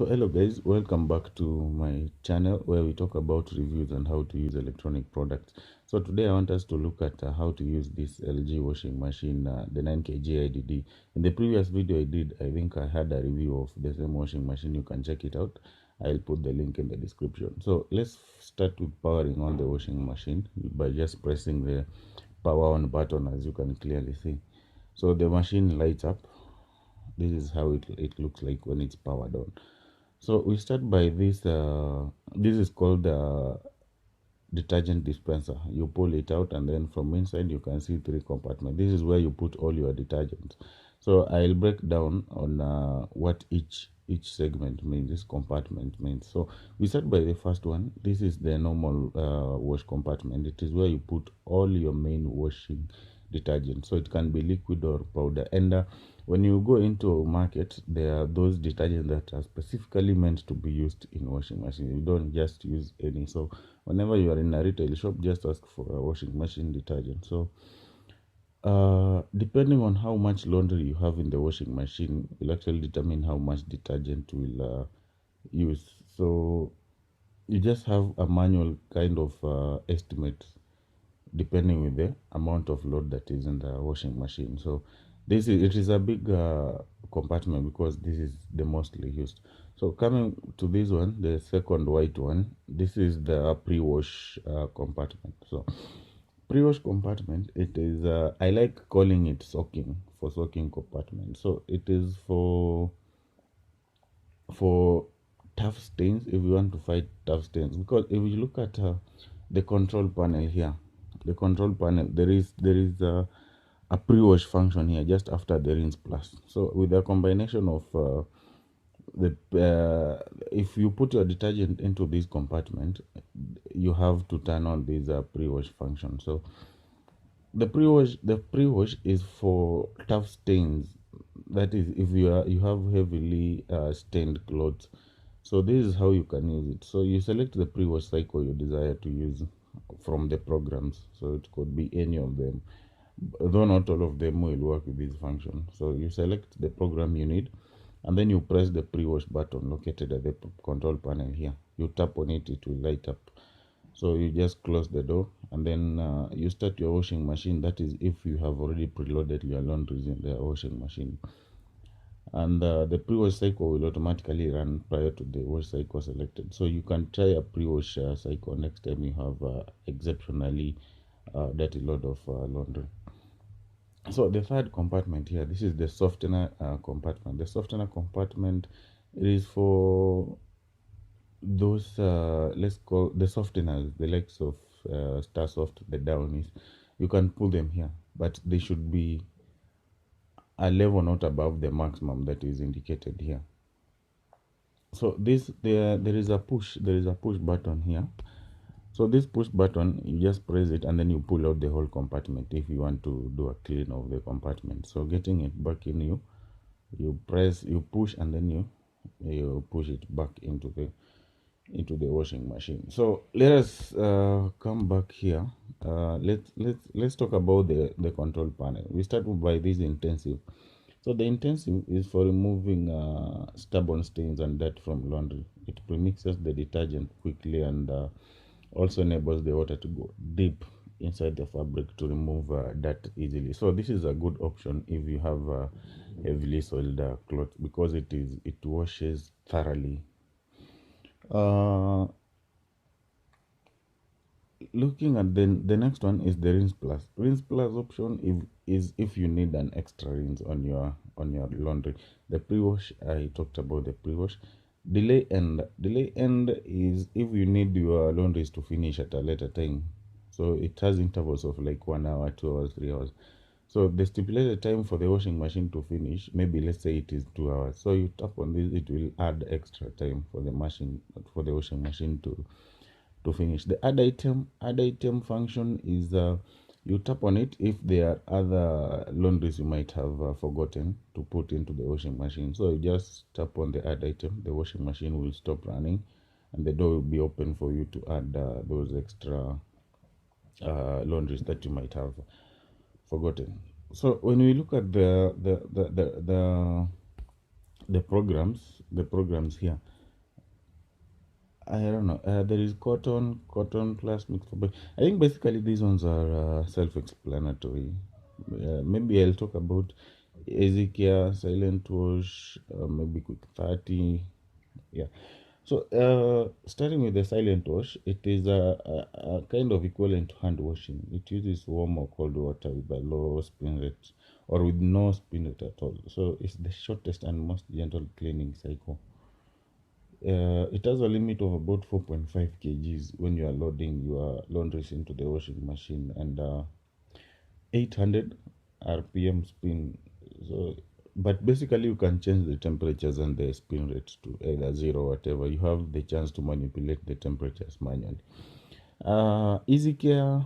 So hello guys, welcome back to my channel where we talk about reviews and how to use electronic products. So today I want us to look at how to use this LG washing machine, the 9kg AIDD. In the previous video I did, I think I had a review of the same washing machine. You can check it out. I'll put the link in the description. So let's start with powering on the washing machine by just pressing the power on button, as you can clearly see. So the machine lights up. This is how it looks like when it's powered on. So we start by this. This is called the detergent dispenser. You pull it out, and then from inside you can see three compartments. This is where you put all your detergents. So I'll break down on what each segment means, this compartment means. So we start by the first one. This is the normal wash compartment. It is where you put all your main washing detergent. So it can be liquid or powder. And when you go into a market, there are those detergents that are specifically meant to be used in washing machine. You don't just use any. So whenever you are in a retail shop, just ask for a washing machine detergent. So depending on how much laundry you have in the washing machine will actually determine how much detergent will use. So you just have a manual kind of estimate depending with the amount of load that is in the washing machine. So it is a big compartment because this is the mostly used. So coming to this one, the second white one, this is the pre-wash compartment. So pre-wash compartment, it is I like calling it soaking compartment. So it is for tough stains, if you want to fight tough stains, because if you look at the control panel here, the control panel, there is a pre-wash function here just after the rinse plus. So with a combination of the if you put your detergent into this compartment, you have to turn on this pre-wash function. So the pre-wash is for tough stains. That is, if you have heavily stained clothes. So this is how you can use it. So you select the pre-wash cycle you desire to use from the programs. So it could be any of them, though not all of them will work with this function. So you select the program you need, and then you press the pre-wash button located at the control panel here. You tap on it, it will light up. So you just close the door, and then you start your washing machine. That is if you have already preloaded your laundries in the washing machine. And the pre-wash cycle will automatically run prior to the wash cycle selected. So you can try a pre-wash cycle next time you have exceptionally dirty load of laundry. So the third compartment here, this is the softener compartment. The softener compartment is for those let's call the softeners, the likes of Star Soft, the Downies. You can pull them here, but they should be a level not above the maximum that is indicated here. So there is a push button here. So this push button, you just press it and then you pull out the whole compartment if you want to do a clean of the compartment. So getting it back in, you push, and then you push it back into the washing machine. So let us come back here. Let's talk about the control panel. We start by this intensive. So the intensive is for removing stubborn stains and dirt from laundry. It premixes the detergent quickly and also enables the water to go deep inside the fabric to remove dirt easily. So this is a good option if you have heavily soiled clothes, because it washes thoroughly. Looking at the next one is the rinse plus. Rinse plus option if you need an extra rinse on your laundry. The pre-wash, I talked about the pre-wash. Delay end is if you need your laundries to finish at a later time. So it has intervals of like 1 hour, 2 hours, 3 hours. So the stipulated time for the washing machine to finish, maybe let's say it is 2 hours. So you tap on this, it will add extra time for the washing machine to finish. The add item function is you tap on it if there are other laundries you might have forgotten to put into the washing machine. So you just tap on the add item, the washing machine will stop running, and the door will be open for you to add those extra laundries that you might have forgotten. So when we look at the the programs here, I don't know. There is cotton plus mixed fabric. I think basically these ones are self-explanatory. Maybe I'll talk about Ezekiel, Silent Wash, maybe Quick 30. Yeah. So, starting with the silent wash, it is a kind of equivalent to hand washing. It uses warm or cold water with a low spin rate or with no spin rate at all. So, it's the shortest and most gentle cleaning cycle. It has a limit of about 4.5 kgs when you are loading your laundries into the washing machine, and 800 rpm spin. So, but basically you can change the temperatures and the spin rate to either zero or whatever. You have the chance to manipulate the temperatures manually. Easy care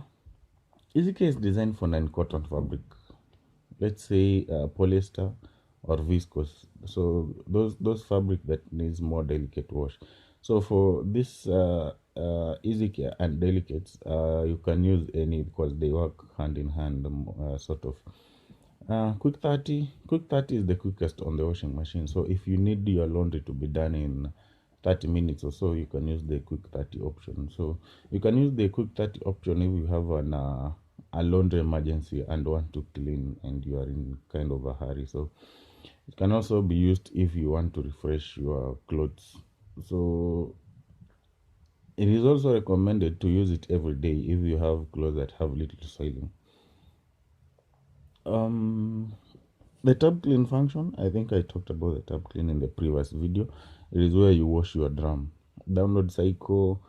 is designed for non-cotton fabric, let's say polyester or viscose, so those fabric that needs more delicate wash. So for this easy care and delicates, you can use any because they work hand in hand, sort of. Quick 30 is the quickest on the washing machine. So if you need your laundry to be done in 30 minutes or so, you can use the quick 30 option. So you can use the quick 30 option if you have a laundry emergency and want to clean and you are in kind of a hurry. So it can also be used if you want to refresh your clothes. So it is also recommended to use it every day if you have clothes that have little soiling. The tab clean function, I think I talked about the tab clean in the previous video. It is where you wash your drum. Download cycle,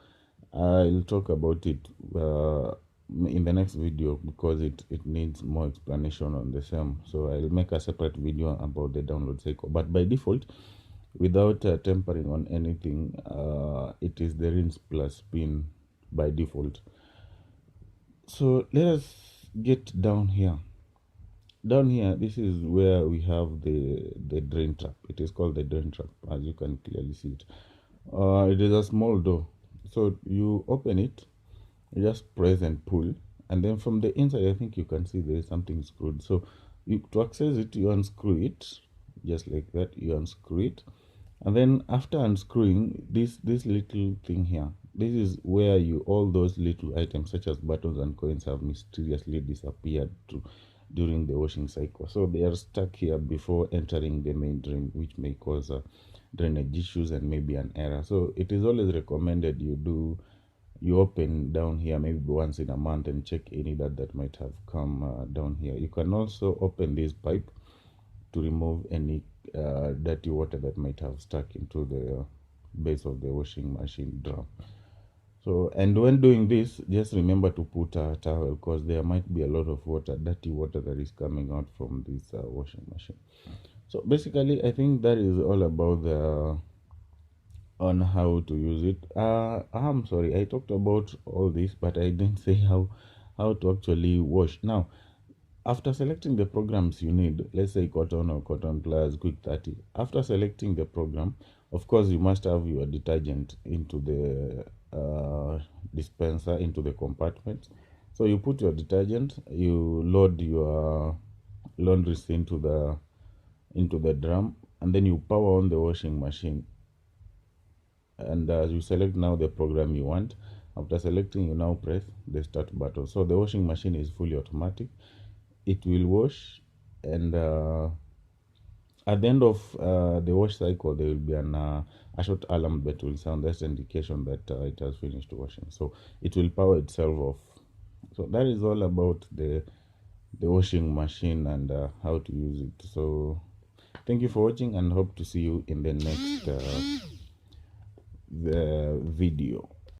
I'll talk about it in the next video because it needs more explanation on the same. So I'll make a separate video about the download cycle. But by default, without tempering on anything, it is the rinse plus spin by default. So let us get down here. Down here, this is where we have the drain trap. It is called the drain trap, as you can clearly see it. It is a small door, so you open it, you just press and pull, and then from the inside, I think you can see there is something screwed. So to access it, you unscrew it, just like that. You unscrew it, and then after unscrewing this little thing here, this is where all those little items such as buttons and coins have mysteriously disappeared during the washing cycle. So they are stuck here before entering the main drain, which may cause drainage issues and maybe an error. So it is always recommended you open down here maybe once in a month and check any that might have come down here. You can also open this pipe to remove any dirty water that might have stuck into the base of the washing machine drum. So, and when doing this, just remember to put a towel because there might be a lot of dirty water that is coming out from this washing machine. So basically, I think that is all about on how to use it. I'm sorry, I talked about all this, but I didn't say how to actually wash. Now, after selecting the programs you need, let's say cotton or cotton plus quick 30, after selecting the program, of course you must have your detergent into the dispenser, into the compartment. So you put your detergent, you load your laundries into the drum, and then you power on the washing machine, and you select now the program you want. After selecting, you now press the start button. So the washing machine is fully automatic. It will wash, and at the end of the wash cycle, there will be a short alarm that will sound. That's an indication that it has finished washing. So it will power itself off. So that is all about the washing machine and how to use it. So thank you for watching, and hope to see you in the next video.